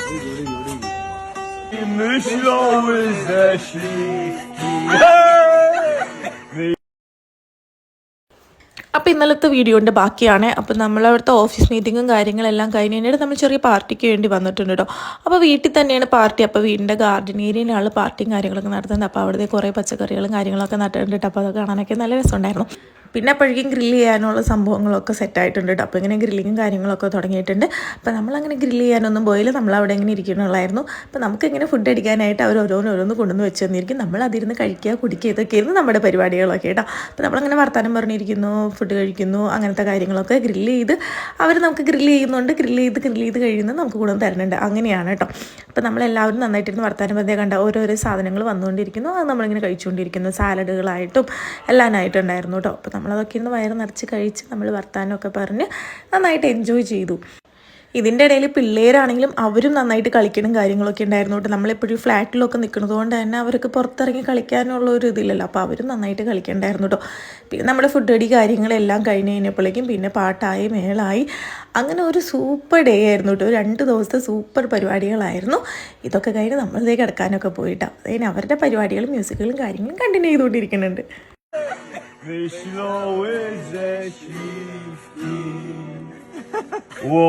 അപ്പോൾ ഇന്നലത്തെ വീഡിയോൻ്റെ ബാക്കിയാണ്. അപ്പോൾ നമ്മളവിടുത്തെ ഓഫീസ് മീറ്റിങ്ങും കാര്യങ്ങളെല്ലാം കഴിഞ്ഞിട്ട് നമ്മൾ ചെറിയ പാർട്ടിക്ക് വേണ്ടി വന്നിട്ടുണ്ട് കേട്ടോ. അപ്പോൾ വീട്ടിൽ തന്നെയാണ് പാർട്ടി. അപ്പോൾ വീടിൻ്റെ ഗാർഡൻ ഏരിയയിലാണ് പാർട്ടിയും കാര്യങ്ങളൊക്കെ നടത്തുന്നത്. അപ്പോൾ അവിടുത്തെ കുറേ പച്ചക്കറികളും കാര്യങ്ങളൊക്കെ നട്ടിട്ടുണ്ട്. അപ്പോൾ അത് കാണാനൊക്കെ നല്ല രസമുണ്ടായിരുന്നു. പിന്നെ അപ്പോഴേക്കും ഗ്രില്ല് ചെയ്യാനുള്ള സംഭവങ്ങളൊക്കെ സെറ്റായിട്ടുണ്ട് കേട്ടോ. അപ്പോൾ ഇങ്ങനെ ഗ്രില്ലിങ്ങും കാര്യങ്ങളൊക്കെ തുടങ്ങിയിട്ടുണ്ട്. അപ്പോൾ നമ്മളങ്ങനെ ഗ്രില്ല് ചെയ്യാനൊന്നും പോയില്ല, നമ്മളവിടെ ഇങ്ങനെ ഇരിക്കണുള്ളായിരുന്നു. അപ്പോൾ നമുക്കിങ്ങനെ ഫുഡ് അടിക്കാനായിട്ട് അവർ ഓരോന്ന് കൊണ്ടുവന്ന് വെച്ച് തന്നിരിക്കും. നമ്മൾ അതിരുന്ന് കഴിക്കുക കുടിക്കുക ഇതൊക്കെയായിരുന്നു നമ്മുടെ പരിപാടികളൊക്കെ കേട്ടോ. അപ്പോൾ നമ്മളങ്ങനെ വർത്താനം പറഞ്ഞിരിക്കുന്നു, ഫുഡ് കഴിക്കുന്നു, അങ്ങനത്തെ കാര്യങ്ങളൊക്കെ ഗ്രില്ല് ചെയ്ത് അവർ നമുക്ക് ഗ്രില്ല് ചെയ്യുന്നുണ്ട്. ഗ്രില്ല് ചെയ്ത് കഴിയുന്നത് നമുക്ക് ഗുണം തരുന്നുണ്ട്. അങ്ങനെയാണ് കേട്ടോ. അപ്പോൾ നമ്മളെല്ലാവരും നന്നായിട്ടിരുന്ന് വർത്താനം പറഞ്ഞാൽ കണ്ട ഓരോരോ സാധനങ്ങൾ വന്നുകൊണ്ടിരിക്കുന്നു. അത് നമ്മളിങ്ങനെ കഴിച്ചുകൊണ്ടിരിക്കുന്നു. സാലഡുകളായിട്ടും എല്ലാനായിട്ടുണ്ടായിരുന്നു കേട്ടോ. അപ്പോൾ നമ്മളതൊക്കെ ഇരുന്ന് വയറ് നിറച്ച് കഴിച്ച് നമ്മൾ വർത്താനമൊക്കെ പറഞ്ഞ് നന്നായിട്ട് എൻജോയ് ചെയ്തു. ഇതിൻ്റെ ഇടയിൽ പിള്ളേരാണെങ്കിലും അവരും നന്നായിട്ട് കളിക്കണം കാര്യങ്ങളൊക്കെ ഉണ്ടായിരുന്നു കേട്ടോ. നമ്മളെപ്പോഴും ഫ്ലാറ്റിലൊക്കെ നിൽക്കുന്നത് കൊണ്ട് തന്നെ അവർക്ക് പുറത്തിറങ്ങി കളിക്കാനുള്ള ഒരു ഇതില്ലല്ലോ. അപ്പോൾ അവരും നന്നായിട്ട് കളിക്കണ്ടായിരുന്നു കേട്ടോ. പിന്നെ നമ്മുടെ ഫുഡ് അടി കാര്യങ്ങളെല്ലാം കഴിഞ്ഞ് കഴിഞ്ഞപ്പോഴേക്കും പിന്നെ പാട്ടായി മേളായി. അങ്ങനെ ഒരു സൂപ്പർ ഡേ ആയിരുന്നു കേട്ടോ. 2 ദിവസത്തെ സൂപ്പർ പരിപാടികളായിരുന്നു. ഇതൊക്കെ കഴിഞ്ഞ് നമ്മളിതേ കിടക്കാനൊക്കെ പോയിട്ടാണ്. അതിന് അവരുടെ പരിപാടികളും മ്യൂസിക്കുകളും കാര്യങ്ങളും കണ്ടിന്യൂ ചെയ്തുകൊണ്ടിരിക്കുന്നുണ്ട്.我